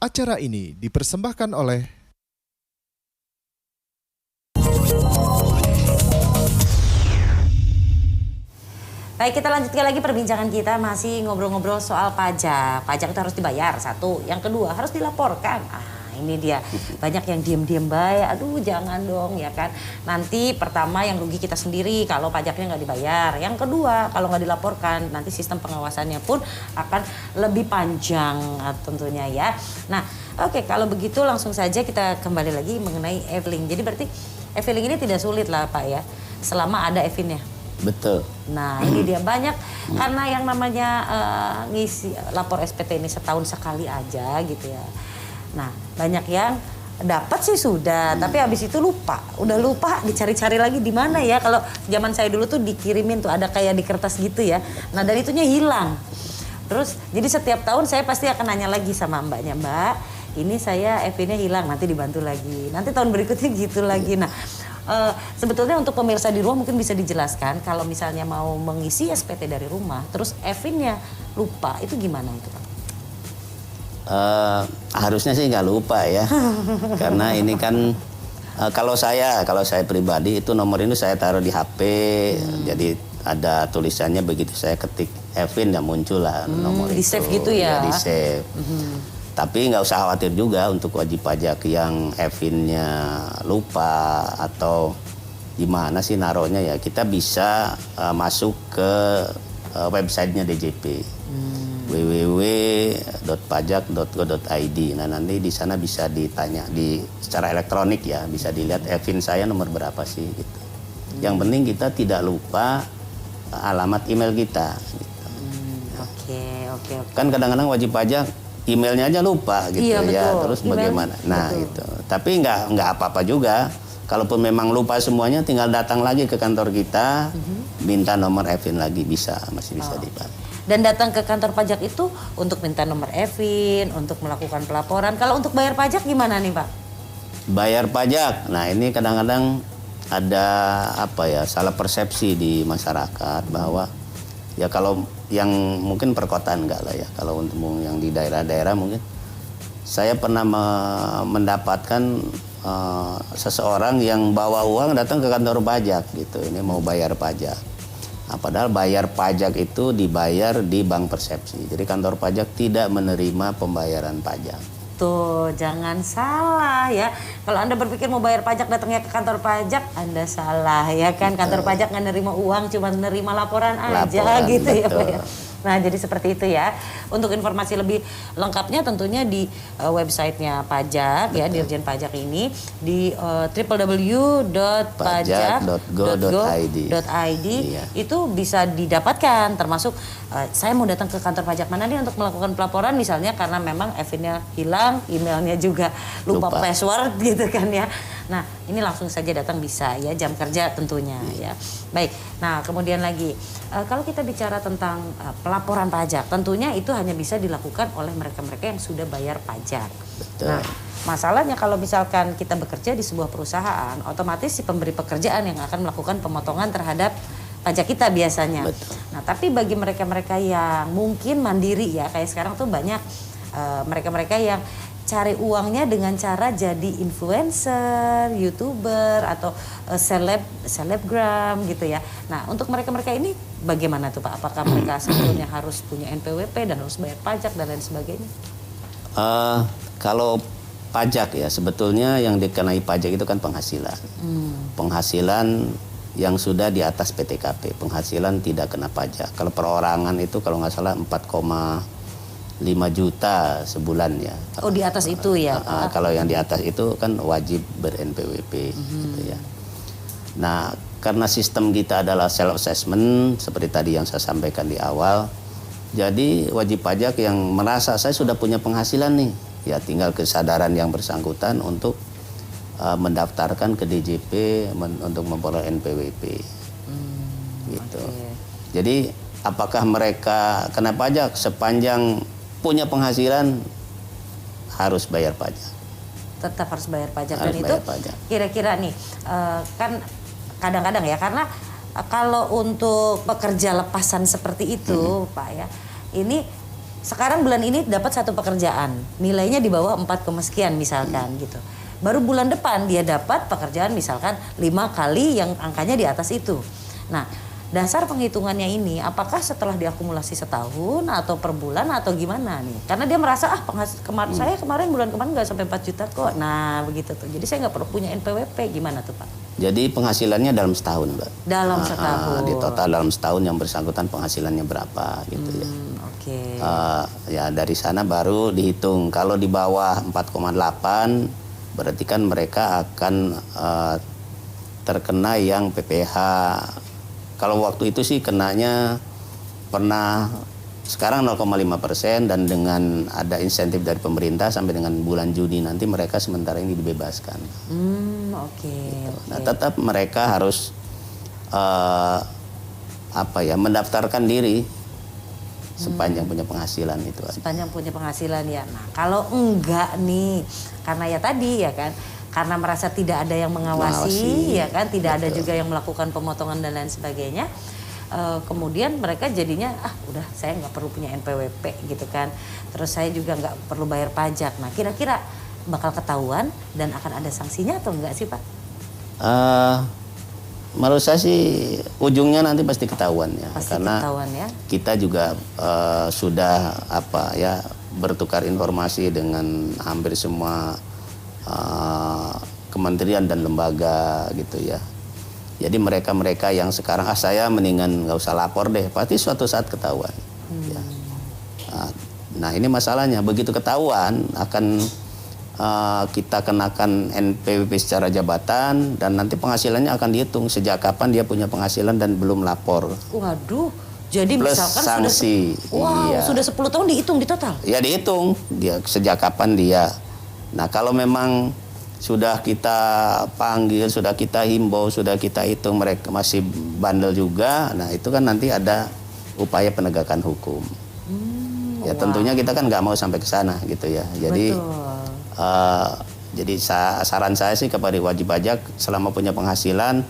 Acara ini dipersembahkan oleh Baik, kita lanjutkan lagi perbincangan kita, masih ngobrol-ngobrol soal pajak. Pajak itu harus dibayar, satu. Yang kedua, harus dilaporkan. Ini dia. Banyak yang diem-diem baik, aduh jangan dong ya kan. Nanti pertama yang rugi kita sendiri kalau pajaknya nggak dibayar. Yang kedua, kalau nggak dilaporkan, nanti sistem pengawasannya pun akan lebih panjang tentunya ya. Nah, oke, kalau begitu langsung saja kita kembali lagi mengenai e-filing. Jadi berarti e-filing ini tidak sulit lah Pak ya, selama ada e-filingnya. Betul. Nah ini dia banyak karena yang namanya ngisi lapor SPT ini setahun sekali aja gitu ya. Nah banyak yang dapat sih sudah, tapi habis itu lupa, udah lupa dicari-cari lagi di mana ya. Kalau zaman saya dulu tuh dikirimin tuh ada kayak di kertas gitu ya. Nah dan itunya hilang. Terus jadi setiap tahun saya pasti akan nanya lagi sama mbaknya, Mbak, ini saya FV-nya hilang, nanti dibantu lagi. Nanti tahun berikutnya gitu lagi. Nah sebetulnya untuk pemirsa di rumah mungkin bisa dijelaskan kalau misalnya mau mengisi SPT dari rumah terus EVIN-nya lupa, itu gimana itu Pak? Harusnya sih nggak lupa ya. Karena ini kan kalau saya pribadi itu nomor ini saya taruh di HP. Jadi ada tulisannya, begitu saya ketik EVIN ya muncul lah nomor di itu. save gitu ya? Di save. Tapi nggak usah khawatir juga untuk wajib pajak yang EVIN-nya lupa atau gimana sih naruhnya ya. Kita bisa masuk ke websitenya DJP, www.pajak.go.id. Nah nanti di sana bisa ditanya secara elektronik ya, bisa dilihat EVIN saya nomor berapa sih gitu. Yang penting kita tidak lupa alamat email kita. Gitu. Oke. Kan kadang-kadang wajib pajak emailnya aja lupa gitu iya, ya, betul. terus Email, bagaimana? Nah betul. itu, tapi nggak apa-apa juga. Kalaupun memang lupa semuanya, tinggal datang lagi ke kantor kita, minta nomor EVIN lagi, masih bisa dibantu. Dan datang ke kantor pajak itu untuk minta nomor EVIN, untuk melakukan pelaporan. Kalau untuk bayar pajak gimana nih Pak? Bayar pajak, nah ini kadang-kadang ada salah persepsi di masyarakat bahwa ya kalau yang mungkin perkotaan enggak lah ya, kalau untuk yang di daerah-daerah mungkin saya pernah mendapatkan seseorang yang bawa uang datang ke kantor pajak gitu, ini mau bayar pajak. Nah, padahal bayar pajak itu dibayar di bank persepsi, jadi kantor pajak tidak menerima pembayaran pajak. Tuh, jangan salah ya. Kalau Anda berpikir mau bayar pajak datangnya ke kantor pajak, Anda salah ya kan. Kantor pajak nggak nerima uang, cuma nerima laporan aja gitu ya Pak ya. Nah jadi seperti itu ya. Untuk informasi lebih lengkapnya tentunya di websitenya pajak ya, Dirjen Pajak ini di www.pajak.go.id. Itu bisa didapatkan, termasuk saya mau datang ke kantor pajak mana nih untuk melakukan pelaporan misalnya karena memang EVIN-nya hilang, emailnya juga lupa password gitu kan ya. Nah ini langsung saja datang bisa ya, jam kerja tentunya ya. Baik, nah kemudian lagi kalau kita bicara tentang pelaporan pajak, tentunya itu hanya bisa dilakukan oleh mereka-mereka yang sudah bayar pajak. Betul. Nah masalahnya kalau misalkan kita bekerja di sebuah perusahaan, otomatis si pemberi pekerjaan yang akan melakukan pemotongan terhadap pajak kita biasanya. Betul. Nah tapi bagi mereka-mereka yang mungkin mandiri ya, kayak sekarang tuh banyak mereka-mereka yang cari uangnya dengan cara jadi influencer, YouTuber atau selebgram gitu ya. Nah untuk mereka-mereka ini bagaimana tuh Pak? Apakah mereka sebetulnya harus punya NPWP dan harus bayar pajak dan lain sebagainya? Kalau pajak ya, sebetulnya yang dikenai pajak itu kan penghasilan. Penghasilan yang sudah di atas PTKP, penghasilan tidak kena pajak. Kalau perorangan itu kalau nggak salah 4,5 juta sebulan ya. Oh di atas itu ya Pak? Kalau yang di atas itu kan wajib ber-NPWP gitu ya. Nah karena sistem kita adalah self-assessment seperti tadi yang saya sampaikan di awal, jadi wajib pajak yang merasa saya sudah punya penghasilan nih, ya tinggal kesadaran yang bersangkutan untuk mendaftarkan ke DJP untuk memperoleh NPWP gitu. Jadi apakah mereka kena pajak? Sepanjang punya penghasilan harus bayar pajak. Tetap harus bayar pajak. Harus dan bayar itu pajak. Kira-kira nih kan kadang-kadang ya, karena kalau untuk pekerja lepasan seperti itu Pak ya, ini sekarang bulan ini dapat satu pekerjaan, nilainya di bawah 4, sekian misalkan gitu. Baru bulan depan dia dapat pekerjaan misalkan 5 kali yang angkanya di atas itu. Nah, dasar penghitungannya ini apakah setelah diakumulasi setahun atau per bulan atau gimana nih? Karena dia merasa saya kemarin bulan kemarin nggak sampai 4 juta kok. Nah begitu tuh. Jadi saya nggak perlu punya NPWP, gimana tuh Pak? Jadi penghasilannya dalam setahun, Mbak. Dalam setahun. Di total dalam setahun yang bersangkutan penghasilannya berapa gitu ya. Oke. Ya dari sana baru dihitung. Kalau di bawah 4,8 berarti kan mereka akan terkena yang PPH. Kalau waktu itu sih kenanya pernah sekarang 0,5% dan dengan ada insentif dari pemerintah sampai dengan bulan Juni nanti mereka sementara ini dibebaskan. Oke. Nah, tetap mereka harus mendaftarkan diri sepanjang punya penghasilan itu aja. Sepanjang punya penghasilan ya. Nah, kalau enggak nih, karena ya tadi ya kan, karena merasa tidak ada yang mengawasi ya kan, tidak ada juga yang melakukan pemotongan dan lain sebagainya. Kemudian mereka jadinya udah saya nggak perlu punya NPWP gitu kan. Terus saya juga nggak perlu bayar pajak. Nah, kira-kira bakal ketahuan dan akan ada sanksinya atau enggak sih Pak? Menurut saya sih ujungnya nanti pasti ketahuan ya. Pasti karena ketahuan ya. Kita juga sudah bertukar informasi dengan hampir semua kementerian dan lembaga gitu ya. Jadi mereka yang sekarang saya mendingan nggak usah lapor deh, pasti suatu saat ketahuan. Ya. Nah ini masalahnya, begitu ketahuan akan kita kenakan NPWP secara jabatan dan nanti penghasilannya akan dihitung sejak kapan dia punya penghasilan dan belum lapor. Waduh, jadi plus misalkan sanksi. Sudah 10 tahun dihitung di total? Ya dihitung dia sejak kapan dia. Nah kalau memang sudah kita panggil, sudah kita himbau, sudah kita hitung mereka masih bandel juga, nah itu kan nanti ada upaya penegakan hukum. Ya tentunya kita kan nggak mau sampai ke sana gitu ya. Jadi saran saya sih kepada wajib pajak selama punya penghasilan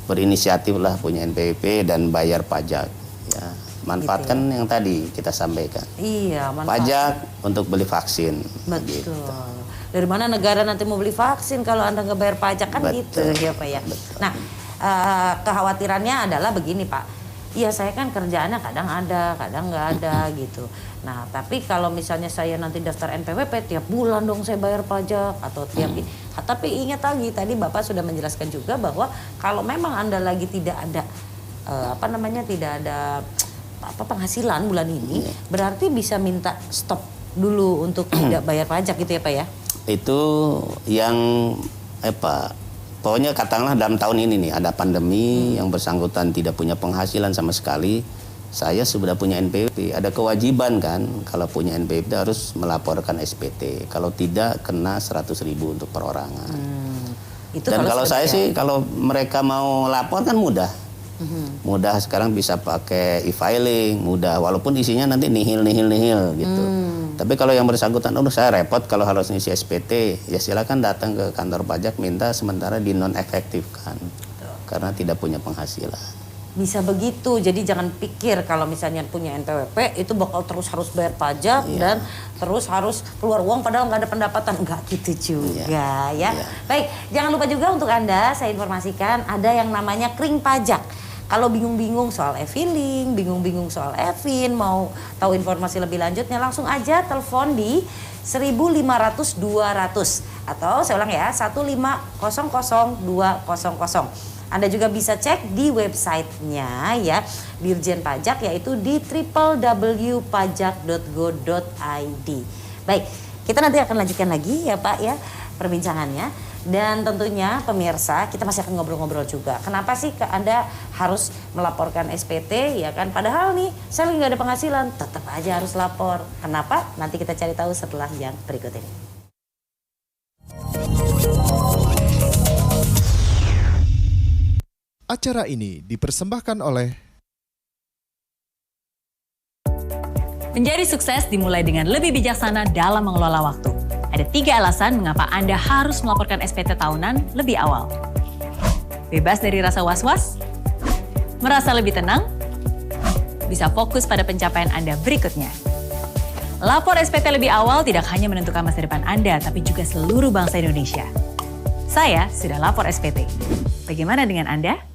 berinisiatif lah punya NPWP dan bayar pajak. Ya, manfaatkan gitu ya. Yang tadi kita sampaikan. Iya, pajak untuk beli vaksin. Betul. Gitu. Dari mana negara nanti mau beli vaksin kalau Anda nggak bayar pajak kan? Betul. Gitu ya Pak ya. Betul. Nah, kekhawatirannya adalah begini Pak. Iya saya kan kerjaannya kadang ada, kadang nggak ada gitu. Nah tapi kalau misalnya saya nanti daftar NPWP tiap bulan dong saya bayar pajak atau tiap tapi ingat lagi tadi Bapak sudah menjelaskan juga bahwa kalau memang Anda lagi tidak ada tidak ada penghasilan bulan ini, berarti bisa minta stop dulu untuk tidak bayar pajak gitu ya Pak ya? Itu yang pokoknya katakanlah dalam tahun ini nih ada pandemi yang bersangkutan tidak punya penghasilan sama sekali. Saya sudah punya NPWP, ada kewajiban kan kalau punya NPWP harus melaporkan SPT. Kalau tidak kena 100.000 untuk perorangan. Dan kalau saya sih kalau mereka mau lapor kan mudah. Mudah sekarang bisa pakai e-filing, mudah walaupun isinya nanti nihil gitu. Tapi kalau yang bersangkutan, saya repot kalau harus ngisi SPT, ya silakan datang ke kantor pajak minta sementara dinonefektifkan karena tidak punya penghasilan. Bisa begitu, jadi jangan pikir kalau misalnya punya NPWP itu bakal terus harus bayar pajak dan terus harus keluar uang padahal nggak ada pendapatan, nggak gitu juga ya. Baik, jangan lupa juga untuk Anda saya informasikan ada yang namanya kring pajak. Kalau bingung-bingung soal e-filing, bingung-bingung soal e-fin, mau tahu informasi lebih lanjutnya langsung aja telepon di 1.500 200 atau saya ulang ya 1.500 200. Anda juga bisa cek di websitenya ya Dirjen Pajak yaitu di www.pajak.go.id. Baik, kita nanti akan lanjutkan lagi ya Pak ya perbincangannya. Dan tentunya pemirsa kita masih akan ngobrol-ngobrol juga. Kenapa sih Anda harus melaporkan SPT ya kan? Padahal nih saya lagi nggak ada penghasilan, tetap aja harus lapor. Kenapa? Nanti kita cari tahu setelah yang berikut ini. Acara ini dipersembahkan oleh Menjadi sukses dimulai dengan lebih bijaksana dalam mengelola waktu. Ada 3 alasan mengapa Anda harus melaporkan SPT tahunan lebih awal. Bebas dari rasa was-was, merasa lebih tenang, bisa fokus pada pencapaian Anda berikutnya. Lapor SPT lebih awal tidak hanya menentukan masa depan Anda, tapi juga seluruh bangsa Indonesia. Saya sudah lapor SPT. Bagaimana dengan Anda?